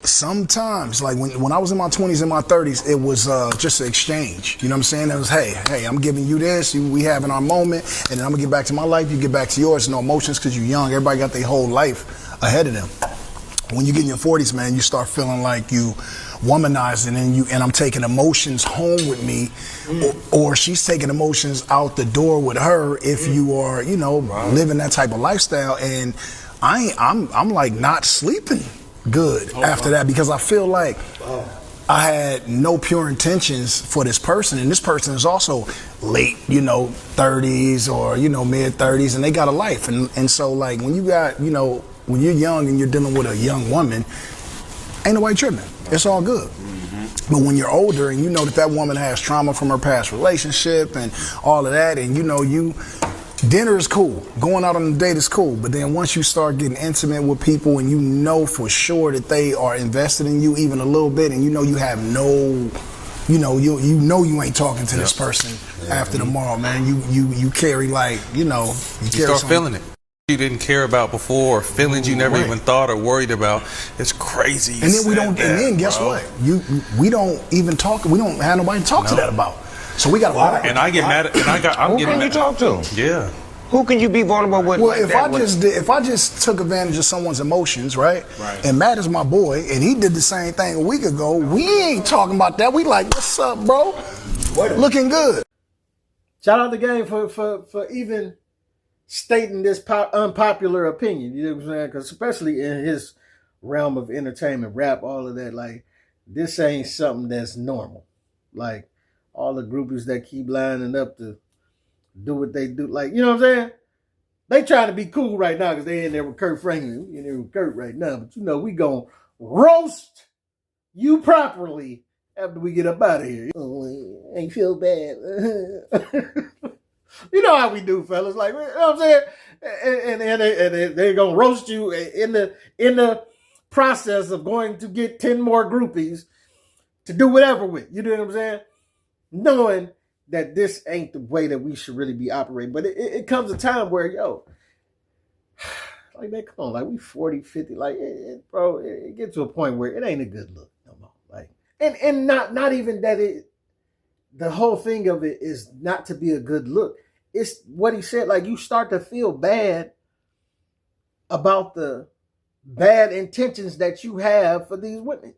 Sometimes, like when I was in my 20s and my 30s, it was just an exchange. You know what I'm saying? It was, hey, I'm giving you this, we having our moment, and then I'm gonna get back to my life, you get back to yours. No emotions because you're young. Everybody got their whole life ahead of them. When you get in your 40s, man, you start feeling like you womanizing, and I'm taking emotions home with me, or she's taking emotions out the door with her. If you are, living that type of lifestyle, and I'm like not sleeping good after that, because I feel like I had no pure intentions for this person, and this person is also late, 30s or mid 30s, and they got a life, and so like when you got when you're young and you're dealing with a young woman, ain't nobody tripping. It's all good. But when you're older and you know that woman has trauma from her past relationship and all of that, and dinner is cool, going out on a date is cool, but then once you start getting intimate with people and you know for sure that they are invested in you even a little bit, and you have no, you ain't talking to this person after tomorrow, man. You carry like, you start feeling it. You didn't care about before, or feelings you never even thought or worried about. It's crazy. And then guess what? We don't even talk. We don't have nobody to talk to that about. So we got a lot. And I get mad at. I'm getting mad. Who can you talk to? Yeah. Who can you be vulnerable with? Well, if I just took advantage of someone's emotions, right? And Matt is my boy, and he did the same thing a week ago. We ain't talking about that. We like, what's up, bro? Looking good. Shout out the game for even stating this unpopular opinion. You know what I'm saying? Because especially in his realm of entertainment, rap, all of that, like this ain't something that's normal. Like all the groupies that keep lining up to do what they do, like, you know what I'm saying? They trying to be cool right now because they in there with Kirk Franklin. We in there with Kirk right now, but we gonna roast you properly after we get up out of here. Oh, ain't feel bad. You know how we do, fellas. Like, you know what I'm saying? And they're gonna roast you in the process of going to get 10 more groupies to do whatever with. You know what I'm saying? Knowing that this ain't the way that we should really be operating. But it comes a time where, like, man, come on, like we 40, 50, like, bro, it gets to a point where it ain't a good look no more. Like, and not even that the whole thing of it is not to be a good look. It's what he said, like you start to feel bad about the bad intentions that you have for these women.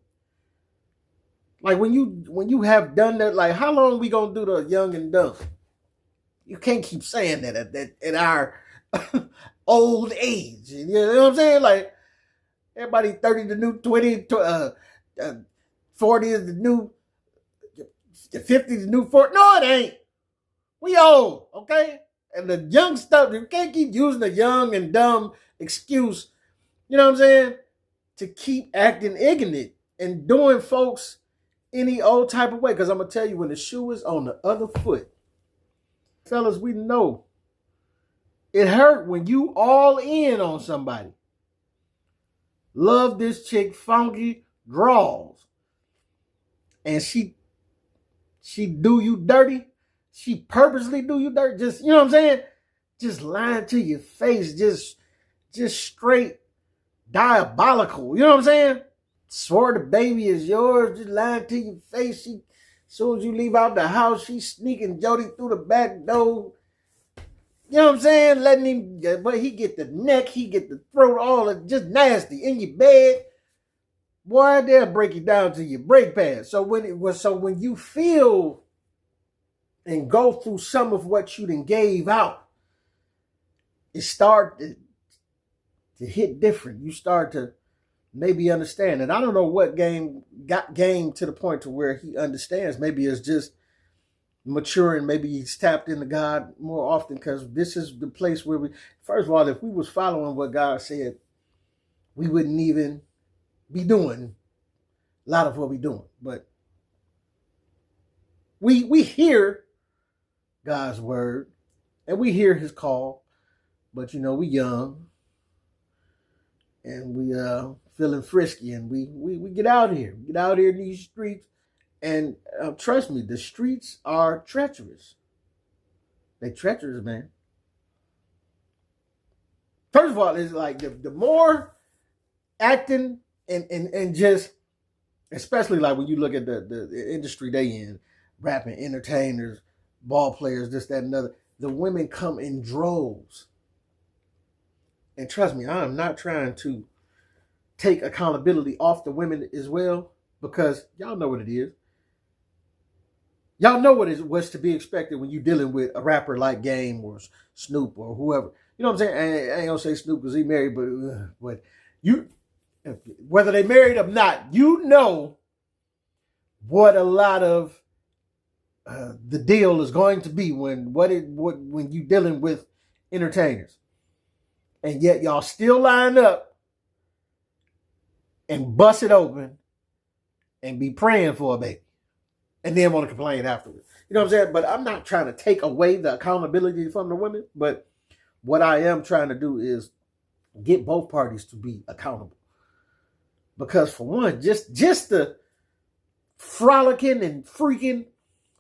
Like when you have done that, like how long we gonna do the young and dumb? You can't keep saying that at our old age. You know what I'm saying? Like everybody 30 the new 20, 40 is the new 50 is the new 40. No, it ain't. We old, okay? And the young stuff, you can't keep using the young and dumb excuse, you know what I'm saying? To keep acting ignorant and doing folks any old type of way. Because I'm going to tell you, when the shoe is on the other foot, fellas, we know it hurt when you all in on somebody. Love this chick, funky draws. And she do you dirty. She purposely do you dirty. Just, you know what I'm saying? Just lying to your face. Just straight diabolical. You know what I'm saying? Swore the baby is yours. Just lying to your face. As soon as you leave out the house, she's sneaking Jody through the back door. You know what I'm saying? Letting him, but he get the neck, he get the throat, all of just nasty in your bed. Boy, they'll break you down to your brake pad. So when you feel and go through some of what you done gave out, it start to hit different. You start to maybe understand. And I don't know what got game to the point to where he understands. Maybe it's just maturing. Maybe he's tapped into God more often, because this is the place where first of all, if we was following what God said, we wouldn't even be doing a lot of what we're doing. But we hear God's word and we hear his call, but we young and we feeling frisky, and we get out here. We get out here in these streets, and trust me, the streets are treacherous. They treacherous, man. First of all, it's like the more acting and just especially like when you look at the industry they in, rapping, entertainers, ball players, this, that, and another, the women come in droves. And trust me, I am not trying to take accountability off the women as well, because y'all know what it is. Y'all know what's to be expected when you're dealing with a rapper like Game or Snoop or whoever. You know what I'm saying? I ain't gonna say Snoop because he married, but you, whether they married or not, you know what a lot of the deal is going to be when you dealing with entertainers, and yet y'all still line up and bust it open and be praying for a baby, and then want to complain afterwards. You know what I'm saying? But I'm not trying to take away the accountability from the women, but what I am trying to do is get both parties to be accountable. Because for one, just the frolicking and freaking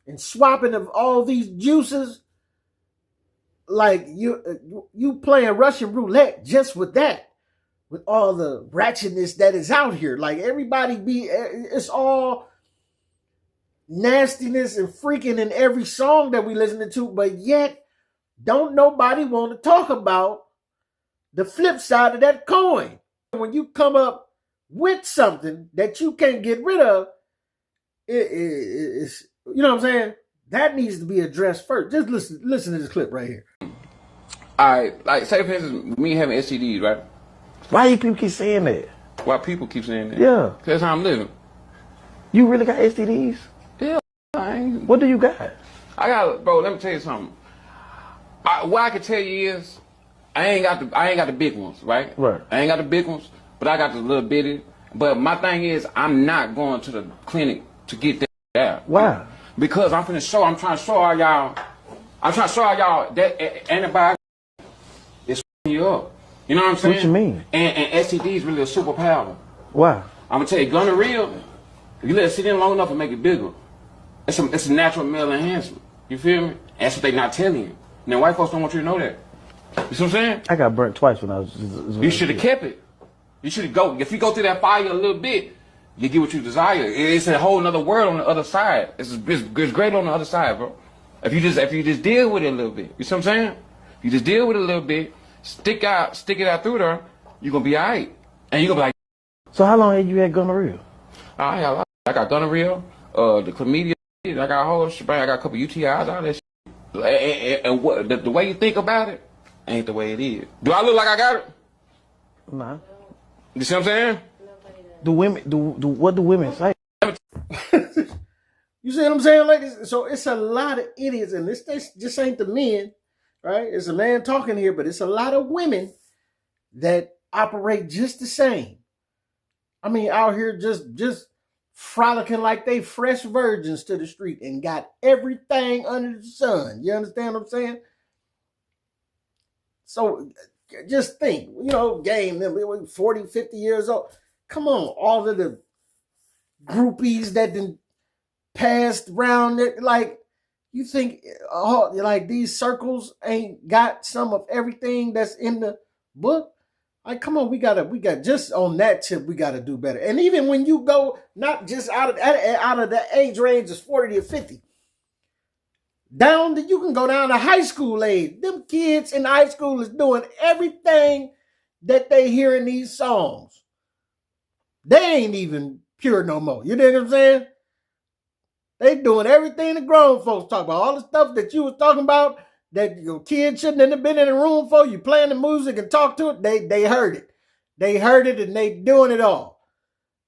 and swapping of all these juices, like you playing Russian roulette just with that, with all the ratchetness that is out here. Like it's all nastiness and freaking in every song that we listening to, but yet don't nobody want to talk about the flip side of that coin. When you come up with something that you can't get rid of, it's, you know what I'm saying? That needs to be addressed first. Just listen to this clip right here. All right, like say for instance, me having STDs, right? Why you people keep saying that? Why people keep saying that? Yeah. Cause that's how I'm living. You really got STDs? Yeah, I ain't. What do you got? I got, bro. Let me tell you something. What I can tell you is, I ain't got the big ones, right? Right. I ain't got the big ones, but I got the little bitty. But my thing is, I'm not going to the clinic to get that out. Why? Because I'm trying to show all y'all. I'm trying to show all y'all that antibiotics is f***ing you up. You know what I'm saying? What you mean? And STD is really a superpower. Why? I'm gonna tell you, gonorrhea, if you let it sit in long enough and make it bigger, it's a natural male enhancement. You feel me? That's what they not telling you. Now white folks don't want you to know that. You see what I'm saying? I got burnt twice when I was. You should have kept it. You should have go. If you go through that fire a little bit, you get what you desire. It's a whole other world on the other side. It's great on the other side, bro. If you just deal with it a little bit, you see what I'm saying? If you just deal with it a little bit, stick it out through there, you're gonna be alright. And you're gonna be like. So how long have you had gonorrhea? I got gonorrhea, the chlamydia, I got a whole shebang, I got a couple UTIs, all that shit. And what the way you think about it ain't the way it is. Do I look like I got it? Nah. You see what I'm saying? Do women what do women say? You see what I'm saying, ladies? So it's a lot of idiots, and this just ain't the men, right? It's a man talking here, but it's a lot of women that operate just the same. I mean, out here just frolicking like they fresh virgins to the street and got everything under the sun. You understand what I'm saying? So just think, Game, them 40, 50 years old. Come on, all of the groupies that then passed around it, like, you think like these circles ain't got some of everything that's in the book? Like, come on, we got just on that tip, we gotta do better. And even when you go, not just out of the age range is 40 to 50, you can go down to high school age. Them kids in high school is doing everything that they hear in these songs. They ain't even pure no more. You know what I'm saying? They doing everything the grown folks talk about. All the stuff that you was talking about that your kid shouldn't have been in the room for, you playing the music and talk to it, they heard it. They heard it and they doing it all.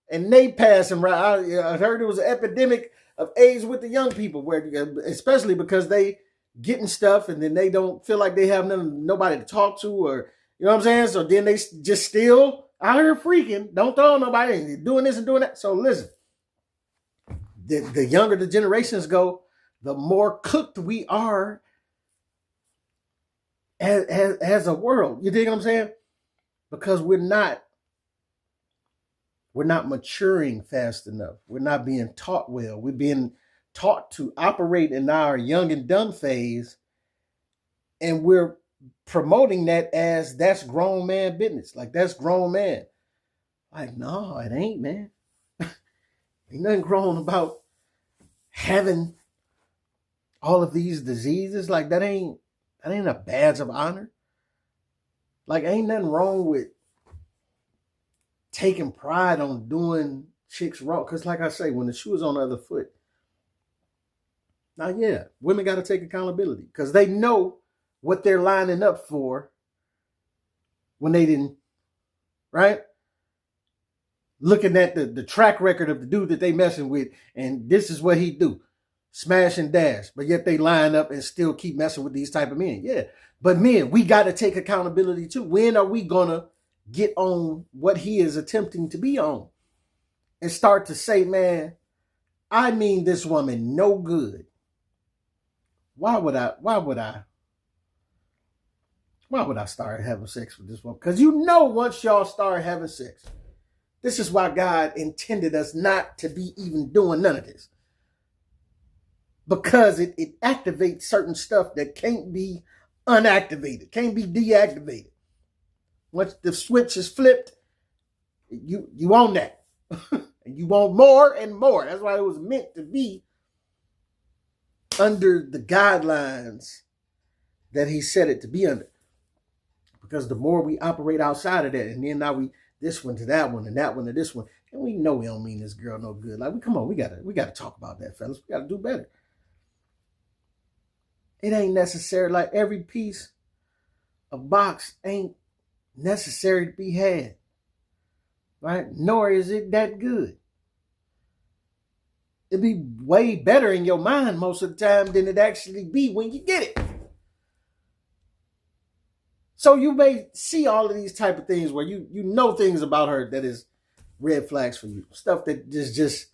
And they passing right. I heard it was an epidemic of AIDS with the young people, where especially because they getting stuff and then they don't feel like they have nobody to talk to, or you know what I'm saying? So then they just still out here freaking, don't throw nobody, doing this and doing that. So listen, the younger the generations go, the more cooked we are as a world. You dig what I'm saying? Because we're not maturing fast enough. We're not being taught well. We're being taught to operate in our young and dumb phase, and we're promoting that as that's grown man business. Like, that's grown man. Like, no, it ain't, man. Ain't nothing wrong about having all of these diseases. Like, that ain't a badge of honor. Like, ain't nothing wrong with taking pride on doing chicks wrong. Because like I say, when the shoe is on the other foot, now, yeah, women got to take accountability because they know what they're lining up for when they didn't, right? Looking at the track record of the dude that they messing with, and this is what he do. Smash and dash. But yet they line up and still keep messing with these type of men. Yeah. But men, we got to take accountability too. When are we going to get on what he is attempting to be on? And start to say, man, I mean this woman no good. Why would I start having sex with this woman? Because once y'all start having sex, this is why God intended us not to be even doing none of this. Because it activates certain stuff that can't be unactivated, can't be deactivated. Once the switch is flipped, you own that. And you want more and more. That's why it was meant to be under the guidelines that he said it to be under. Because the more we operate outside of that, and then now we this one to that one and that one to this one, and we know we don't mean this girl no good. Like, come on, we gotta talk about that, fellas. We gotta do better. It ain't necessary. Like, every piece of box ain't necessary to be had, right? Nor is it that good. It'd be way better in your mind most of the time than it actually be when you get it. So you may see all of these type of things where you know things about her that is red flags for you. Stuff that just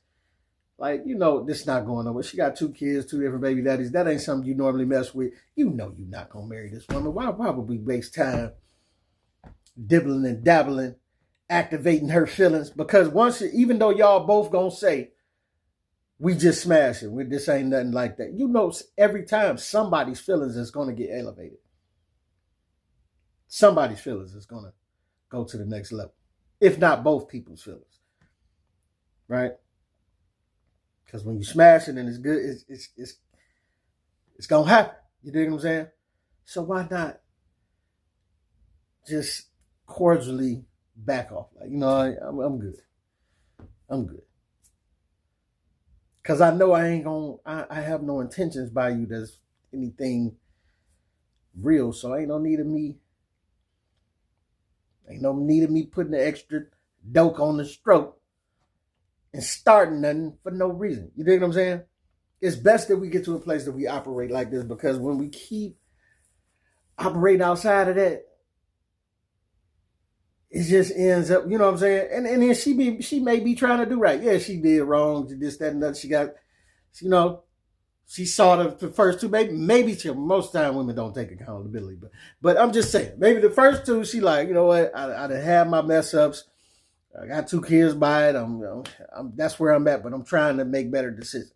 like, this not going on. She got 2 kids, 2 different baby daddies. That ain't something you normally mess with. You're not going to marry this woman. Why would we waste time dibbling and dabbling, activating her feelings? Because even though y'all both going to say, we just smashing, this ain't nothing like that. Every time somebody's feelings is going to get elevated. Somebody's feelings is going to go to the next level. If not both people's feelings. Right? Because when you smash it and it's good, it's going to happen. You dig what I'm saying? So why not just cordially back off? Like, I'm good. I'm good. Because I know I have no intentions by you that's anything real. So ain't no need of me putting the extra doke on the stroke and starting nothing for no reason. You dig what I'm saying? It's best that we get to a place that we operate like this, because when we keep operating outside of that, it just ends up, you know what I'm saying? And then she may be trying to do right. Yeah, she did wrong. She this, that, and that. She got, she saw the first 2, maybe most of the time women don't take accountability. But I'm just saying, maybe the first 2, she like, you know what? I done had my mess ups. I got 2 kids by it. That's where I'm at, but I'm trying to make better decisions.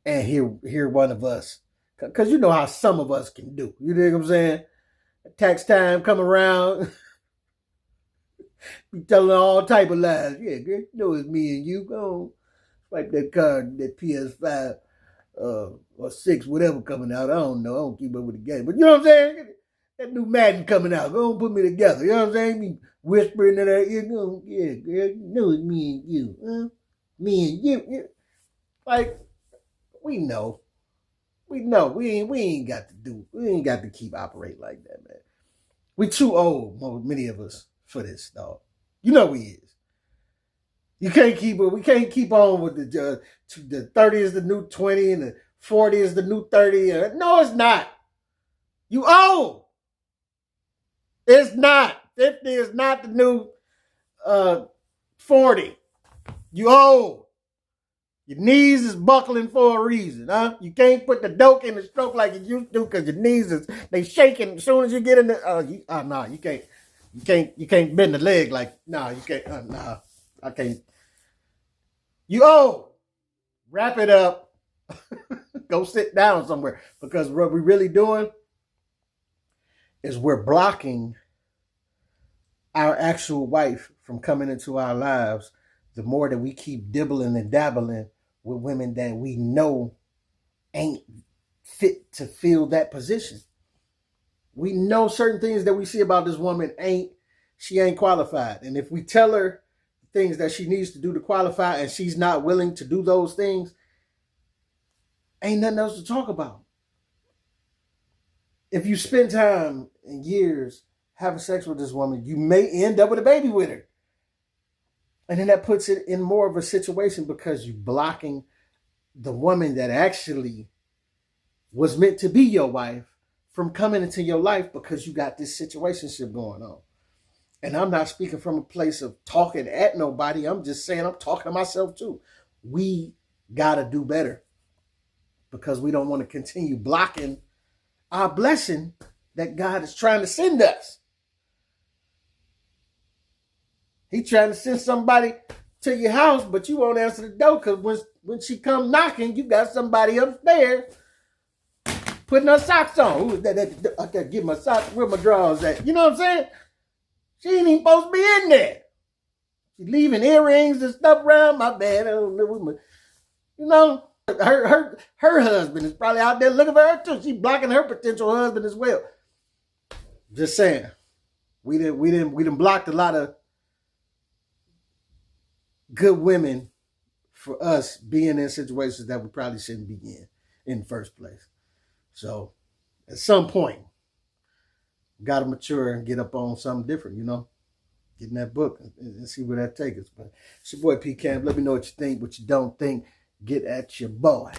And here one of us, because you know how some of us can do. You dig what I'm saying? Tax time come around, be telling all type of lies. Yeah, girl, you know it's me and you. Go on, swipe that card, that PS5 or 6, whatever coming out. I don't know. I don't keep up with the game. But you know what I'm saying? That new Madden coming out. Go on, put me together. You know what I'm saying? Me whispering in her ear. Yeah, girl, you know it's me and you. Huh? Me and you. Yeah. Like, we know. We ain't got to keep operating like that, man. We too old, many of us, for this, dog. You know we is. We can't keep on with the 30 is the new 20 and the 40 is the new 30. No, it's not. You old. It's not. 50 is not the new 40. You old. Your knees is buckling for a reason, huh? You can't put the doke in the stroke like you used to, because your knees they shaking as soon as you get in the. You can't bend the leg like you can't. I can't. You old. Wrap it up. Go sit down somewhere, because what we're really doing is we're blocking our actual wife from coming into our lives, the more that we keep dibbling and dabbling with women that we know ain't fit to fill that position. We know certain things that we see about this woman she ain't qualified. And if we tell her things that she needs to do to qualify and she's not willing to do those things, ain't nothing else to talk about. If you spend time and years having sex with this woman, you may end up with a baby with her. And then that puts it in more of a situation because you're blocking the woman that actually was meant to be your wife from coming into your life because you got this situationship going on. And I'm not speaking from a place of talking at nobody. I'm just saying I'm talking to myself too. We got to do better because we don't want to continue blocking our blessing that God is trying to send us. He trying to send somebody to your house, but you won't answer the door because when she come knocking, you got somebody upstairs putting her socks on. Who is that? I gotta get my socks. Where my drawers at? You know what I'm saying? She ain't even supposed to be in there. She's leaving earrings and stuff around. My bad. I don't know. You know, her husband is probably out there looking for her too. She's blocking her potential husband as well. Just saying. We didn't blocked a lot of good women for us being in situations that we probably shouldn't be in the first place. So at some point, got to mature and get up on something different, you know, get in that book and see where that takes us. But it's your boy P. Camp. Let me know what you think, what you don't think. Get at your boy.